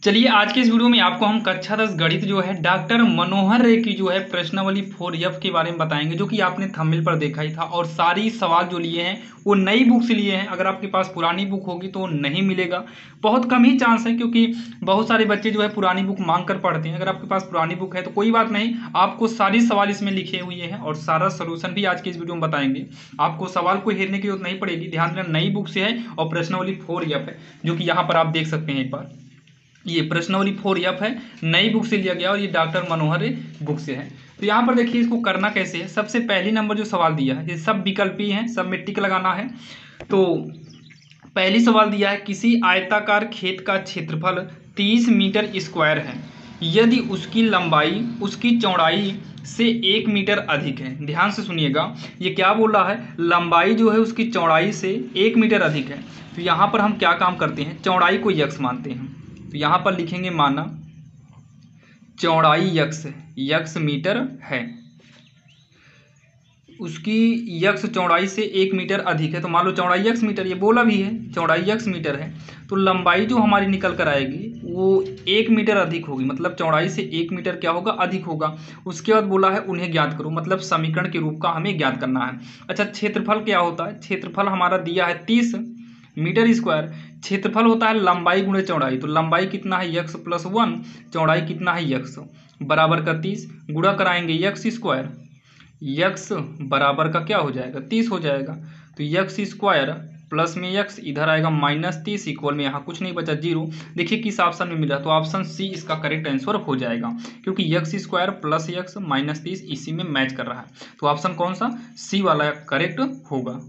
चलिए आज के इस वीडियो में आपको हम कक्षा 10 गणित जो है डॉक्टर मनोहर रे की जो है प्रश्नावली 4F के बारे में बताएंगे, जो कि आपने थंबनेल पर देखा ही था। और सारी सवाल जो लिए हैं वो नई बुक से लिए हैं। अगर आपके पास पुरानी बुक होगी तो नहीं मिलेगा, बहुत कम ही चांस है, क्योंकि बहुत सारे बच्चे जो है पुरानी बुक मांग कर पढ़ते हैं। अगर आपके पास पुरानी बुक है तो कोई बात नहीं, आपको सारी सवाल इसमें लिखे हुए हैं और सारा सोल्यूशन भी आज के इस वीडियो में बताएंगे। आपको सवाल को हेरने की जरूरत नहीं पड़ेगी। ध्यान देना, नई बुक से है और प्रश्नावली 4F है, जो कि यहाँ पर आप देख सकते हैं। एक बार ये प्रश्नावली 4F है, नई बुक से लिया गया और ये डॉक्टर मनोहर बुक से है। तो यहाँ पर देखिए इसको करना कैसे है। सबसे पहली नंबर जो सवाल दिया है, ये सब विकल्पी हैं, सब में टिक लगाना है। तो पहली सवाल दिया है, किसी आयताकार खेत का क्षेत्रफल 30 मीटर स्क्वायर है यदि उसकी लंबाई उसकी चौड़ाई से 1 मीटर अधिक है। ध्यान से सुनिएगा, ये क्या बोल रहा है, लंबाई जो है उसकी चौड़ाई से 1 मीटर अधिक है। तो यहाँ पर हम क्या काम करते हैं, चौड़ाई को यक्स मानते हैं। तो यहाँ पर लिखेंगे माना चौड़ाई यक्स मीटर है, उसकी यक्स चौड़ाई से 1 मीटर अधिक है। तो मान लो चौड़ाई यक्स मीटर, ये बोला भी है चौड़ाई यक्स मीटर है, तो लंबाई जो हमारी निकल कर आएगी वो 1 मीटर अधिक होगी, मतलब चौड़ाई से 1 मीटर क्या होगा, अधिक होगा। उसके बाद बोला है उन्हें ज्ञात करो, मतलब समीकरण के रूप का हमें ज्ञात करना है। अच्छा, क्षेत्रफल क्या होता है, क्षेत्रफल हमारा दिया है 30 मीटर स्क्वायर। क्षेत्रफल होता है लंबाई गुणे चौड़ाई, तो लंबाई कितना है यक्स प्लस 1, चौड़ाई कितना है यक्स, बराबर का 30, गुणा कराएंगे यक्स स्क्वायर, यक्स बराबर का क्या हो जाएगा, 30 हो जाएगा। तो यक्स स्क्वायर प्लस में यक्स इधर आएगा -30, इक्वल में यहाँ कुछ नहीं बचा 0। देखिए किस ऑप्शन में मिला, तो ऑप्शन सी इसका करेक्ट आंसर हो जाएगा, क्योंकि यक्स स्क्वायर प्लस यक्स -30 इसी में मैच कर रहा है। तो ऑप्शन कौन सा, सी वाला करेक्ट होगा।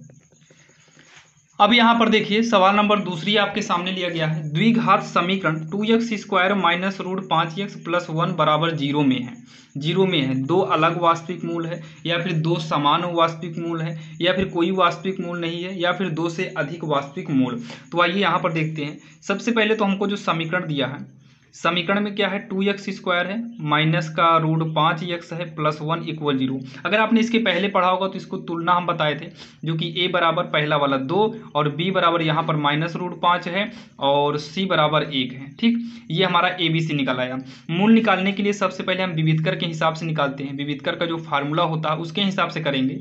अब यहाँ पर देखिए सवाल नंबर दूसरी आपके सामने लिया गया है, द्विघात समीकरण 2x square minus root 5x plus 1 बराबर 0 में है। 0 में है, दो अलग वास्तविक मूल है, या फिर दो समान वास्तविक मूल है, या फिर कोई वास्तविक मूल नहीं है, या फिर दो से अधिक वास्तविक मूल। तो आइए यहाँ पर देखते हैं। सबसे पहले तो हमको जो समीकरण दिया है, समीकरण में क्या है, 2x स्क्वायर है माइनस का रूट 5x है प्लस 1 इक्वल 0। अगर आपने इसके पहले पढ़ा होगा तो इसको तुलना हम बताए थे, जो कि a बराबर पहला वाला 2 और b बराबर यहाँ पर माइनस रूट 5 है और c बराबर 1 है। ठीक, ये हमारा ABC निकल आया। मूल निकालने के लिए सबसे पहले हम विविधकर के हिसाब से निकालते हैं। विविधकर का जो फार्मूला होता है उसके हिसाब से करेंगे।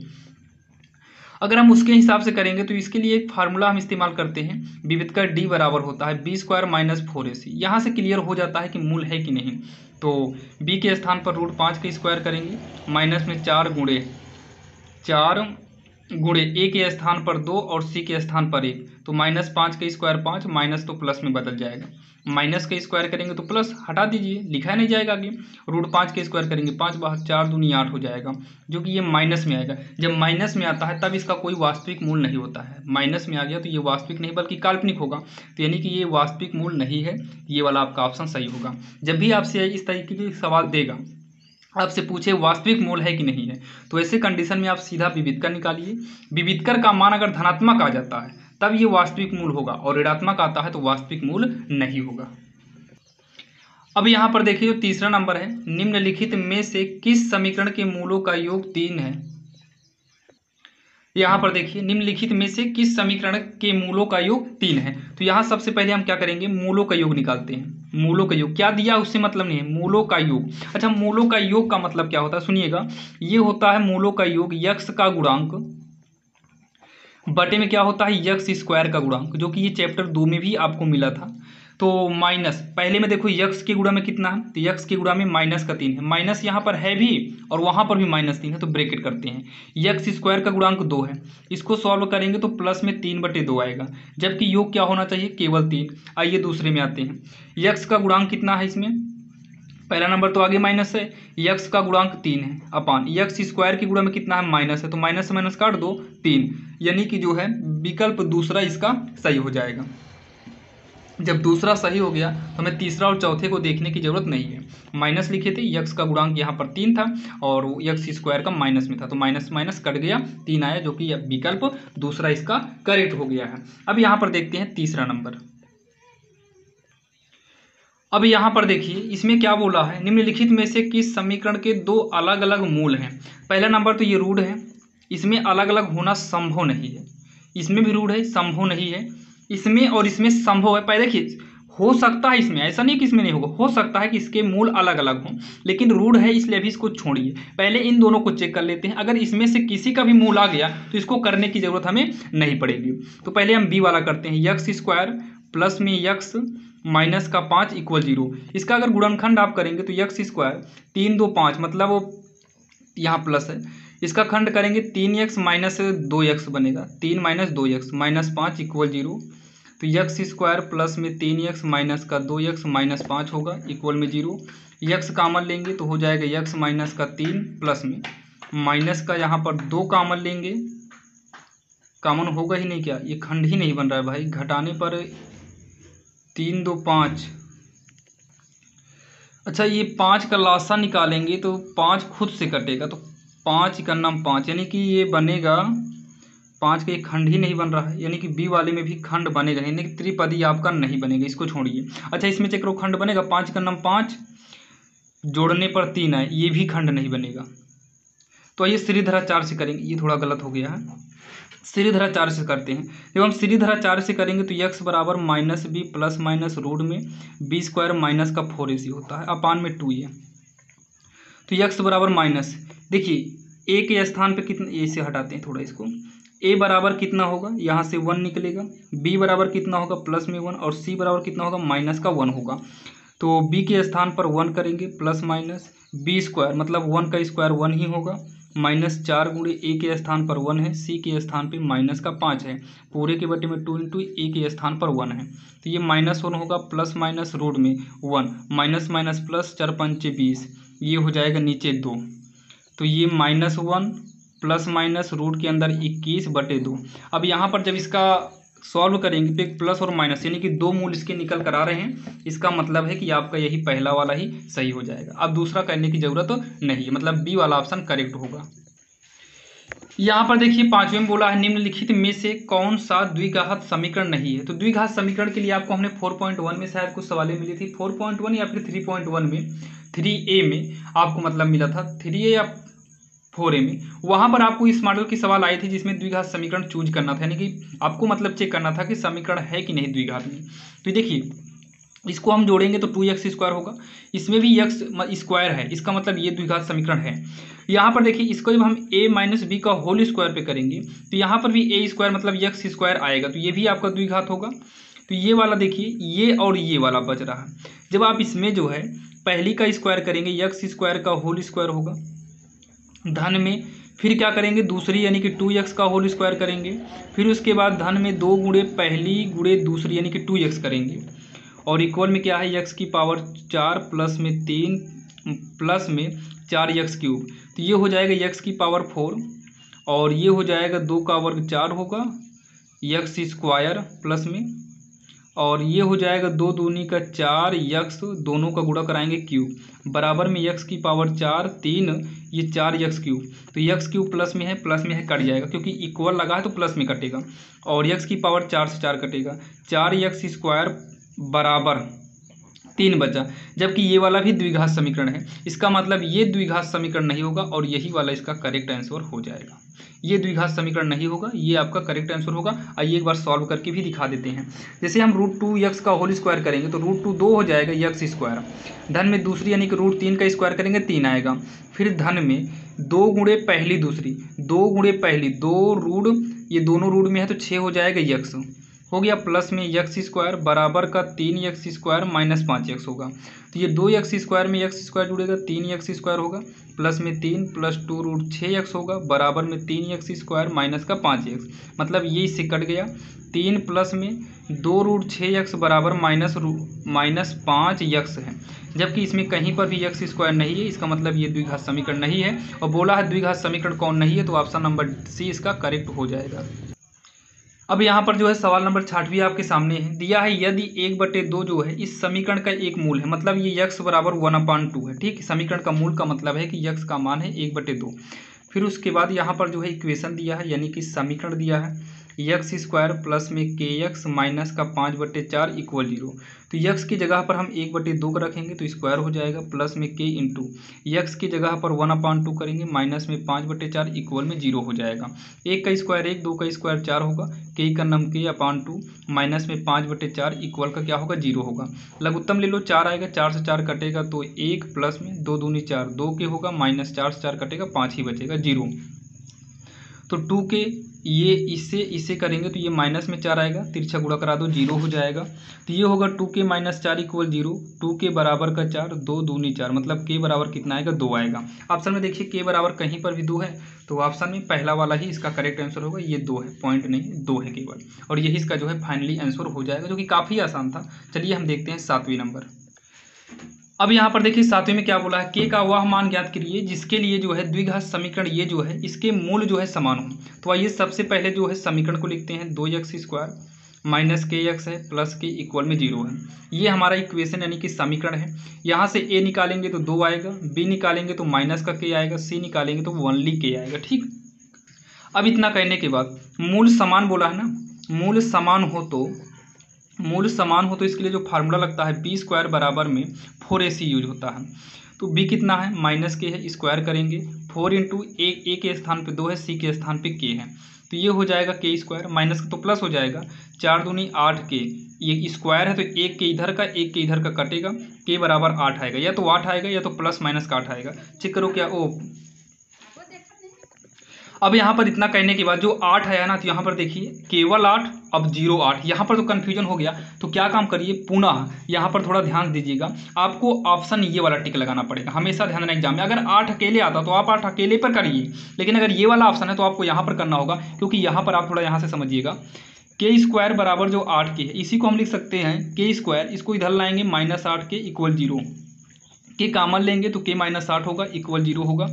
अगर हम उसके हिसाब से करेंगे तो इसके लिए एक फार्मूला हम इस्तेमाल करते हैं, विविधकर d बराबर होता है b स्क्वायर माइनस 4ac। यहाँ से क्लियर हो जाता है कि मूल है कि नहीं। तो b के स्थान पर रूट 5 का स्क्वायर करेंगे, माइनस में 4 गुणे a के स्थान पर 2 और c के स्थान पर 1, तो -5 का स्क्वायर 5, माइनस तो प्लस में बदल जाएगा। माइनस का स्क्वायर करेंगे तो प्लस हटा दीजिए, लिखा नहीं जाएगा आगे। रूट 5 के स्क्वायर करेंगे 5 बार 4 दूनी 8 हो जाएगा, जो कि ये माइनस में आएगा। जब माइनस में आता है तब इसका कोई वास्तविक मूल नहीं होता है। माइनस में आ गया तो ये वास्तविक नहीं बल्कि काल्पनिक होगा, तो यानी कि ये वास्तविक मूल नहीं है। ये वाला आपका ऑप्शन सही होगा। जब भी आपसे इस तरीके के सवाल देगा, आपसे पूछे वास्तविक मूल है कि नहीं है, तो ऐसे कंडीशन में आप सीधा विविधकर निकालिए। विविधकर का मान अगर धनात्मक आ जाता है तब ये वास्तविक मूल होगा, और ऋणात्मक आता है तो वास्तविक मूल नहीं होगा। अब यहाँ पर देखिए जो तीसरा नंबर है, निम्नलिखित में से किस समीकरण के मूलों का योग 3 है। यहाँ पर देखिए निम्नलिखित में से किस समीकरण के मूलों का योग 3 है। तो यहाँ सबसे पहले हम क्या करेंगे, मूलों का योग निकालते हैं। मूलों का योग क्या दिया उससे मतलब नहीं है, मूलों का योग। अच्छा, मूलों का योग का मतलब क्या होता है, सुनिएगा। ये होता है मूलों का योग यक्स का गुणांक बटे में क्या होता है, यक्स स्क्वायर का गुणांक, जो कि ये चैप्टर 2 में भी आपको मिला था। तो माइनस पहले में देखो यक्स के गुणा में कितना है, तो यक्स के गुणा में -3 है, माइनस यहाँ पर है भी और वहाँ पर भी -3 है, तो ब्रैकेट करते हैं। यक्स स्क्वायर का गुणांक 2 है, इसको सॉल्व करेंगे तो प्लस में 3/2 आएगा, जबकि योग क्या होना चाहिए, केवल 3। आइए दूसरे में आते हैं। यक्स का गुणांक कितना है इसमें, पहला नंबर तो आगे माइनस है, यक्स का गुणांक 3 है अपान यक्स स्क्वायर के गुणा में कितना है, माइनस है, तो माइनस से माइनस काट दो 3, यानी कि जो है विकल्प दूसरा इसका सही हो जाएगा। जब दूसरा सही हो गया तो हमें तीसरा और चौथे को देखने की जरूरत नहीं है। माइनस लिखे थे, यक्स का गुणांक यहाँ पर 3 था और यक्स स्क्वायर का माइनस में था, तो माइनस माइनस कट गया, 3 आया, जो कि विकल्प दूसरा इसका करेक्ट हो गया है। अब यहाँ पर देखते हैं तीसरा नंबर। अब यहाँ पर देखिए इसमें क्या बोला है, निम्नलिखित में से किस समीकरण के दो अलग अलग मूल हैं। पहला नंबर तो ये रूट है, इसमें अलग अलग होना संभव नहीं है। इसमें भी रूट है, संभव नहीं है। इसमें और इसमें संभव है। पहले देखिए हो सकता है इसमें, ऐसा नहीं कि इसमें नहीं होगा, हो सकता है कि इसके मूल अलग अलग हों, लेकिन रूढ़ है इसलिए अभी इसको छोड़िए। पहले इन दोनों को चेक कर लेते हैं, अगर इसमें से किसी का भी मूल आ गया तो इसको करने की जरूरत हमें नहीं पड़ेगी। तो पहले हम बी वाला करते हैं, यक्स स्क्वायर प्लस में यक्स माइनस का 5 इक्वल 0। इसका अगर गुणनखंड आप करेंगे तो यक्स स्क्वायर 3 2 5, मतलब वो यहाँ प्लस है, इसका खंड करेंगे 3x माइनस 2x बनेगा, 3 माइनस 2x माइनस 5 इक्वल 0। तो यक्स स्क्वायर प्लस में 3x माइनस का 2x माइनस 5 होगा इक्वल में 0। यक्स कामन लेंगे तो हो जाएगा यक्स माइनस का 3 प्लस में माइनस का यहाँ पर 2 कामन लेंगे, कामन होगा ही नहीं क्या, ये खंड ही नहीं बन रहा है भाई, घटाने पर 3 2 5। अच्छा ये 5 का लासा निकालेंगे तो 5 खुद से कटेगा, तो 5 का नाम 5, यानी कि ये बनेगा 5 का एक खंड ही नहीं बन रहा है, यानी कि बी वाले में भी खंड बनेगा, यानी कि त्रिपदी आपका नहीं बनेगा, इसको छोड़िए। अच्छा इसमें चेक करो खंड बनेगा, 5 का नाम 5 जोड़ने पर 3 है, ये भी खंड नहीं बनेगा। तो आइए श्रीधराचार्य से करेंगे, ये थोड़ा गलत हो गया है, श्रीधराचार्य से करते हैं। जब हम श्रीधराचार्य से करेंगे तो यक्स बराबर minus B plus minus root में बी स्क्वायर माइनस का 4ac होता है अपान में 2a। तो यक्स बराबर माइनस, देखिए ए के स्थान पे कितना, ए से हटाते हैं थोड़ा इसको, ए बराबर कितना होगा, यहाँ से 1 निकलेगा, बी बराबर कितना होगा प्लस में 1, और सी बराबर कितना होगा माइनस का 1 होगा। तो बी के स्थान पर 1 करेंगे प्लस माइनस बी स्क्वायर, मतलब 1 का स्क्वायर 1 ही होगा, माइनस 4 गुणे ए के स्थान पर 1 है, सी के स्थान पे माइनस का 5 है, पूरे के बटे में 2 इंटू ए के स्थान पर 1 है, तो ये माइनस 1 होगा प्लस माइनस रूट में 1 माइनस माइनस प्लस 4 पंचे 20, ये हो जाएगा नीचे 2। तो ये -1 प्लस माइनस रूट के अंदर 21/2। अब यहाँ पर जब इसका सॉल्व करेंगे तो एक प्लस और माइनस यानी कि 2 मूल इसके निकल कर आ रहे हैं, इसका मतलब है कि आपका यही पहला वाला ही सही हो जाएगा। अब दूसरा करने की जरूरत नहीं है, मतलब बी वाला ऑप्शन करेक्ट होगा। यहाँ पर देखिए 5वें में बोला है निम्नलिखित में से कौन सा द्विघात समीकरण नहीं है। तो द्विघात समीकरण के लिए आपको हमने 4.1 में शायद कुछ सवालें मिली थी, 4.1 या फिर 3.1 में, 3a में आपको मतलब मिला था, 3a या 4a में, वहां पर आपको इस मॉडल की सवाल आई थी जिसमें द्विघात समीकरण चूज करना था, यानी कि आपको मतलब चेक करना था कि समीकरण है कि नहीं द्विघात में। तो देखिए इसको हम जोड़ेंगे तो 2x स्क्वायर होगा, इसमें भी x स्क्वायर है, इसका मतलब ये द्विघात समीकरण है। यहाँ पर देखिए इसको जब हम a माइनस बी का होल स्क्वायर पे करेंगे तो यहाँ पर भी a स्क्वायर मतलब x स्क्वायर आएगा, तो ये भी आपका द्विघात होगा। तो ये वाला देखिए ये और ये वाला बच रहा है, जब आप इसमें जो है पहली का स्क्वायर करेंगे x स्क्वायर का होल स्क्वायर होगा, धन में फिर क्या करेंगे दूसरी यानी कि 2x का होल स्क्वायर करेंगे, फिर उसके बाद धन में 2 गुणे पहली गुणे दूसरी यानी कि 2x करेंगे, और इक्वल में क्या है x की पावर 4 प्लस में 3 प्लस में 4x क्यूब, तो ये हो जाएगा x की पावर 4, और ये हो जाएगा 2 का वर्ग 4 होगा x स्क्वायर प्लस में, और ये हो जाएगा 2 दूनी का 4 x, दोनों का गुणा कराएंगे क्यूब, बराबर में x की पावर 4 3 ये 4x क्यूब, तो x क्यूब प्लस में है कट जाएगा क्योंकि इक्वल लगा है तो प्लस में कटेगा, और x की पावर 4 से 4 कटेगा, 4x स्क्वायर बराबर 3 बचा, जबकि ये वाला भी द्विघात समीकरण है, इसका मतलब ये द्विघात समीकरण नहीं होगा और यही वाला इसका करेक्ट आंसर हो जाएगा। ये द्विघात समीकरण नहीं होगा, ये आपका करेक्ट आंसर होगा। आइए एक बार सॉल्व करके भी दिखा देते हैं। जैसे हम √2x का होल स्क्वायर करेंगे तो √2 2 हो जाएगा x स्क्वायर, धन में दूसरी यानी कि √3 का स्क्वायर करेंगे 3 आएगा, फिर धन में 2 गुणे पहली दूसरी 2 गुणे पहली 2 रूट, ये दोनों रूट में है तो 6 हो जाएगा x हो गया, प्लस में x स्क्वायर बराबर का 3x स्क्वायर माइनस 5x होगा, तो ये 2x स्क्वायर में x स्क्वायर जुड़ेगा 3x स्क्वायर होगा, प्लस में 3 प्लस 2 रूट 6x होगा, बराबर में 3x स्क्वायर माइनस का 5x, मतलब ये इससे कट गया, 3 प्लस में 2 रूट 6x बराबर माइनस 5x है, जबकि इसमें कहीं पर भी x स्क्वायर नहीं है, इसका मतलब ये द्विघात समीकरण नहीं है। और बोला है द्विघात समीकरण कौन नहीं है, तो ऑप्शन नंबर सी इसका करेक्ट हो जाएगा। अब यहाँ पर जो है सवाल नंबर 6 आपके सामने है, दिया है यदि 1/2 जो है इस समीकरण का एक मूल है, मतलब ये x बराबर 1/2 है, ठीक। समीकरण का मूल का मतलब है कि x का मान है 1/2। फिर उसके बाद यहाँ पर जो है इक्वेशन दिया है यानी कि समीकरण दिया है, यक्स स्क्वायर प्लस में के एक्स माइनस का 5/4 इक्वल 0। तो यक्स की जगह पर हम 1/2 का रखेंगे तो स्क्वायर हो जाएगा, प्लस में के इंटू यक्स की जगह पर 1/2 करेंगे, माइनस में 5/4 इक्वल में 0 हो जाएगा। 1 का स्क्वायर 1, 2 का स्क्वायर 4 होगा, के का नम के/2 माइनस में 5/4 इक्वल का क्या होगा 0 होगा। लघुत्तम ले लो, 4 आएगा, 4 से 4 कटेगा तो 1, प्लस में 2 दूनी 4, 2 के होगा, माइनस 4 से 4 कटेगा 5 ही बचेगा 0। तो 2 के ये इससे करेंगे तो ये माइनस में 4 आएगा, तिरछा गुणा करा दो 0 हो जाएगा। तो ये होगा 2 के माइनस 4 इक्वल 0। 2 के बराबर का 4, 2 दूनी 4, मतलब के बराबर कितना आएगा 2 आएगा। ऑप्शन में देखिए के बराबर कहीं पर भी 2 है, तो ऑप्शन में पहला वाला ही इसका करेक्ट आंसर होगा, ये 2 है, पॉइंट नहीं 2 है केवल, और यही इसका जो है फाइनली आंसर हो जाएगा, जो कि काफ़ी आसान था। चलिए हम देखते हैं 7वें नंबर। अब यहाँ पर देखिए 7वें में क्या बोला है, के का वह मान ज्ञात करिए जिसके लिए जो है द्विघात समीकरण ये जो है इसके मूल जो है समान हो। तो आइए सबसे पहले जो है समीकरण को लिखते हैं, 2x² माइनस के एक्स है प्लस के इक्वल में 0 है। ये हमारा इक्वेशन यानी कि समीकरण है। यहाँ से a निकालेंगे तो 2 आएगा, b निकालेंगे तो माइनस का k आएगा, c निकालेंगे तो ओनली k आएगा। ठीक, अब इतना कहने के बाद मूल समान बोला है ना, मूल समान हो तो इसके लिए जो फार्मूला लगता है b² बराबर में 4ac यूज होता है। तो b कितना है, माइनस के है, स्क्वायर करेंगे, 4 इंटू ए के स्थान पे 2 है, c के स्थान पे k है, तो ये हो जाएगा k², माइनस का तो प्लस हो जाएगा, 4 दूनी 8 के, ये स्क्वायर है तो एक के इधर का एक के इधर का कटेगा, k बराबर 8 आएगा, या तो 8 आएगा या तो प्लस माइनस का 8 आएगा। चेक करो क्या ओ। अब यहाँ पर इतना कहने के बाद जो 8 आया ना, तो यहाँ पर देखिए केवल 8, अब 0 8, यहाँ पर तो कन्फ्यूजन हो गया। तो क्या काम करिए, पुनः यहाँ पर थोड़ा ध्यान दीजिएगा, आपको ऑप्शन ये वाला टिक लगाना पड़ेगा, हमेशा ध्यान देना एग्जाम में। अगर 8 अकेले आता तो आप 8 अकेले पर करिए, लेकिन अगर ये वाला ऑप्शन है तो आपको यहाँ पर करना होगा, क्योंकि यहाँ पर आप थोड़ा यहाँ से समझिएगा, k² बराबर जो 8 के है, इसी को हम लिख सकते हैं k², इसको इधर लाएंगे -8 के इक्वल 0, के कॉमन लेंगे तो k -8 होगा इक्वल 0 होगा।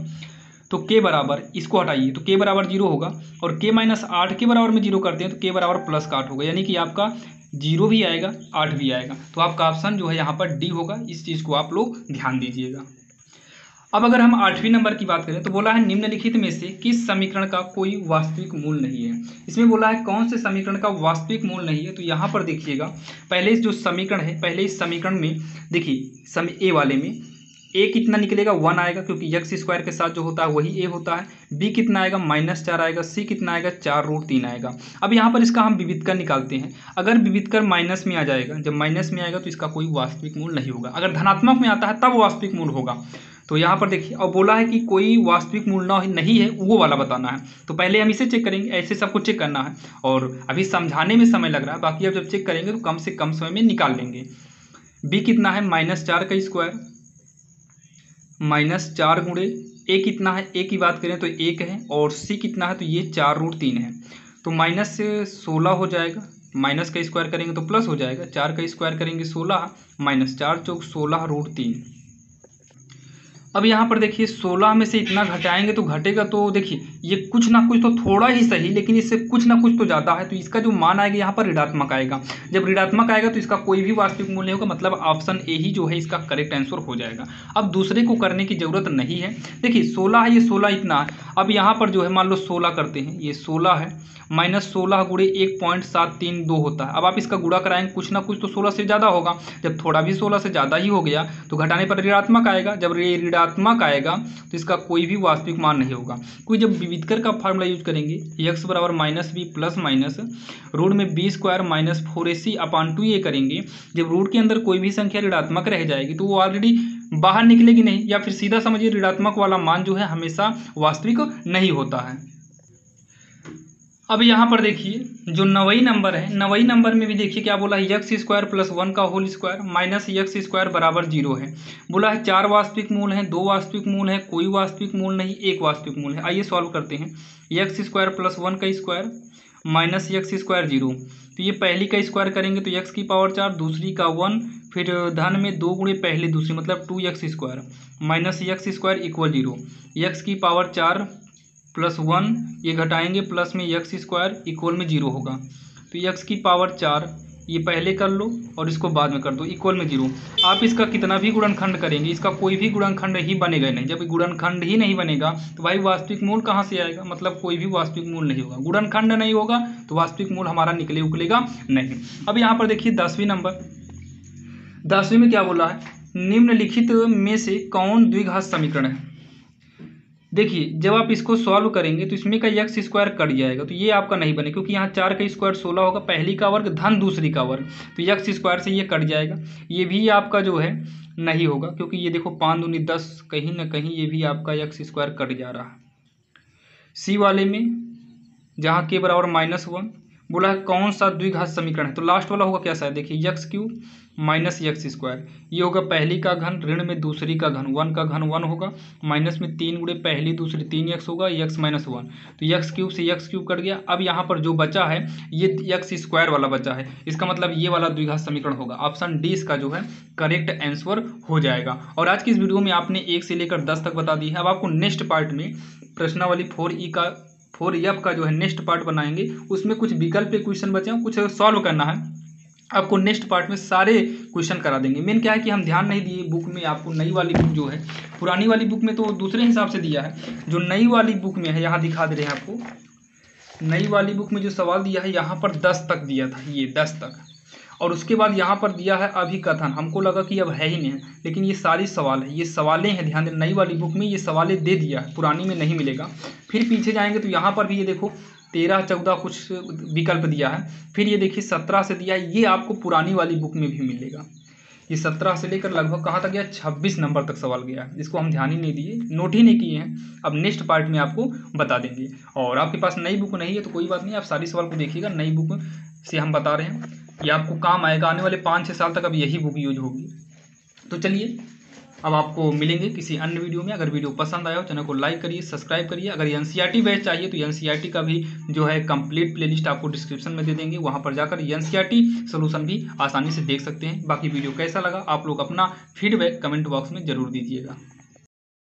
तो k बराबर, इसको हटाइए तो k बराबर 0 होगा, और k -8 के बराबर में 0 करते हैं तो k बराबर प्लस का 8 होगा, यानी कि आपका 0 भी आएगा 8 भी आएगा। तो आपका ऑप्शन जो है यहाँ पर डी होगा, इस चीज़ को आप लोग ध्यान दीजिएगा। अब अगर हम 8वें नंबर की बात करें तो बोला है निम्नलिखित में से किस समीकरण का कोई वास्तविक मूल नहीं है। इसमें बोला है कौन से समीकरण का वास्तविक मूल नहीं है। तो यहाँ पर देखिएगा, पहले जो समीकरण है, पहले इस समीकरण में देखिए ए वाले में a कितना निकलेगा 1 आएगा, क्योंकि x² के साथ जो होता है वही a होता है। b कितना आएगा -4 आएगा, c कितना आएगा 4√3 आएगा। अब यहाँ पर इसका हम विविधकर निकालते हैं। अगर विविधकर माइनस में आ जाएगा, जब माइनस में आएगा तो इसका कोई वास्तविक मूल नहीं होगा। अगर धनात्मक में आता है तब वास्तविक मूल होगा। तो यहाँ पर देखिए, अब बोला है कि कोई वास्तविक मूल नहीं है, वो वाला बताना है। तो पहले हम इसे चेक करेंगे, ऐसे सबको चेक करना है, और अभी समझाने में समय लग रहा है, बाकी अब जब चेक करेंगे तो कम से कम समय में निकाल लेंगे। b कितना है -4 का स्क्वायर, -4 गुणे a कितना है, a की बात करें तो 1 है, और c कितना है तो ये 4√3 है। तो माइनस से 16 हो जाएगा, माइनस का स्क्वायर करेंगे तो प्लस हो जाएगा, 4 का स्क्वायर करेंगे 16, -4 चौक 16√3। अब यहाँ पर देखिए 16 में से इतना घटाएंगे तो घटेगा, तो देखिए ये कुछ ना कुछ तो थोड़ा ही सही, लेकिन इससे कुछ ना कुछ तो ज़्यादा है, तो इसका जो मान आएगा यहाँ पर ऋणात्मक आएगा। जब ऋणात्मक आएगा तो इसका कोई भी वास्तविक मूल्य नहीं होगा, मतलब ऑप्शन ए ही जो है इसका करेक्ट आंसर हो जाएगा। अब दूसरे को करने की ज़रूरत नहीं है। देखिए 16 है, ये 16 इतना है। अब यहाँ पर जो है मान लो 16 करते हैं, ये 16 है, -16 गुणे 1.732 होता है। अब आप इसका गुणा कराएंगे, कुछ ना कुछ तो 16 से ज़्यादा होगा। जब थोड़ा भी 16 से ज़्यादा ही हो गया तो घटाने पर ऋणात्मक आएगा। जब ऋणात्मक आएगा तो इसका कोई भी वास्तविक मान नहीं होगा। कोई जब विविधकर का फार्मूला यूज करेंगे, x बराबर -b प्लस माइनस रूट में b² -4ac/2a करेंगे, जब रूट के अंदर कोई भी संख्या ऋणात्मक रह जाएगी तो वो ऑलरेडी बाहर निकलेगी नहीं, या फिर सीधा समझिए ऋणात्मक वाला मान जो है हमेशा वास्तविक नहीं होता है। अब यहाँ पर देखिए जो 9वां नंबर है, 9वां नंबर में भी देखिए क्या बोला है, x² + 1 का होल स्क्वायर माइनस x² बराबर 0 है। बोला है 4 वास्तविक मूल हैं, 2 वास्तविक मूल हैं, कोई वास्तविक मूल नहीं, 1 वास्तविक मूल है। आइए सॉल्व करते हैं। x² + 1 का स्क्वायर माइनस x² 0, तो ये पहली का स्क्वायर करेंगे तो x की पावर 4, दूसरी का 1, फिर धन में 2 गुणे पहले दूसरी, मतलब 2x² minus x² equal 0, x की पावर 4 + 1, ये घटाएंगे प्लस में x² इक्वल में 0 होगा। तो x की पावर 4 ये पहले कर लो और इसको बाद में कर दो, इक्वल में 0। आप इसका कितना भी गुणनखंड करेंगे, इसका कोई भी गुणनखंड ही बनेगा नहीं। जब गुणनखंड ही नहीं बनेगा तो भाई वास्तविक मूल कहाँ से आएगा, मतलब कोई भी वास्तविक मूल नहीं होगा। गुणनखंड नहीं होगा तो वास्तविक मूल हमारा उकलेगा नहीं। अब यहाँ पर देखिए 10वीं नंबर, 10वीं में क्या बोला है, निम्नलिखित में से कौन द्विघात समीकरण है। देखिए जब आप इसको सॉल्व करेंगे तो इसमें का एक्स स्क्वायर कट जाएगा, तो ये आपका नहीं बने, क्योंकि यहाँ 4 का स्क्वायर 16 होगा, पहली का वर्ग धन दूसरी का वर्ग, तो एक्स स्क्वायर से ये कट जाएगा। ये भी आपका जो है नहीं होगा, क्योंकि ये देखो 5 दूनी 10, कहीं ना कहीं ये भी आपका एक्स स्क्वायर कट जा रहा है। सी वाले में जहाँ के बराबर -1 बोला है कौन सा द्विघात समीकरण है, तो लास्ट वाला होगा क्या, शायद देखिए x cube minus x square, ये होगा पहली का घन ऋण में दूसरी का घन, 1 का घन 1 होगा, माइनस में 3 गुणे पहली दूसरी 3x होगा, x माइनस 1, तो एक्स क्यूब से एक्स क्यूब कट गया। अब यहाँ पर जो बचा है ये एक्स स्क्वायर वाला बचा है, इसका मतलब ये वाला द्विघात समीकरण होगा। ऑप्शन डी इसका जो है करेक्ट आंसर हो जाएगा। और आज की इस वीडियो में आपने 1 से लेकर 10 तक बता दी है। अब आपको नेक्स्ट पार्ट में प्रश्नावली 4F का जो है नेक्स्ट पार्ट बनाएंगे, उसमें कुछ विकल्प पे क्वेश्चन बचे हैं, कुछ सॉल्व करना है। आपको नेक्स्ट पार्ट में सारे क्वेश्चन करा देंगे। मेन क्या है कि हम ध्यान नहीं दिए बुक में, आपको नई वाली बुक जो है, पुरानी वाली बुक में तो दूसरे हिसाब से दिया है, जो नई वाली बुक में है यहाँ दिखा दे रहे हैं आपको। नई वाली बुक में जो सवाल दिया है यहाँ पर 10 तक दिया था, ये 10 तक, और उसके बाद यहाँ पर दिया है अभिकथन। हमको लगा कि अब है ही नहीं, लेकिन ये सारी सवाल है, ये सवालें हैं, ध्यान दें। नई वाली बुक में ये सवालें दे दिया है, पुरानी में नहीं मिलेगा। फिर पीछे जाएंगे तो यहाँ पर भी ये देखो 13 14 कुछ विकल्प दिया है, फिर ये देखिए 17 से दिया है, ये आपको पुरानी वाली बुक में भी मिलेगा। ये 17 से लेकर लगभग कहाँ तक गया, 26 नंबर तक सवाल गया है, जिसको हम ध्यान ही नहीं दिए, नोट ही नहीं किए हैं। अब नेक्स्ट पार्ट में आपको बता देंगे। और आपके पास नई बुक नहीं है तो कोई बात नहीं, आप सारी सवाल को देखिएगा, नई बुक से हम बता रहे हैं, ये आपको काम आएगा। आने वाले 5-6 साल तक अब यही बुक यूज होगी। तो चलिए अब आपको मिलेंगे किसी अन्य वीडियो में। अगर वीडियो पसंद आया हो चैनल को लाइक करिए, सब्सक्राइब करिए। अगर एनसीईआरटी बैच चाहिए तो एनसीईआरटी का भी जो है कंप्लीट प्लेलिस्ट आपको डिस्क्रिप्शन में दे देंगे, वहां पर जाकर एनसीईआरटी सोल्यूशन भी आसानी से देख सकते हैं। बाकी वीडियो कैसा लगा आप लोग अपना फीडबैक कमेंट बॉक्स में जरूर दीजिएगा।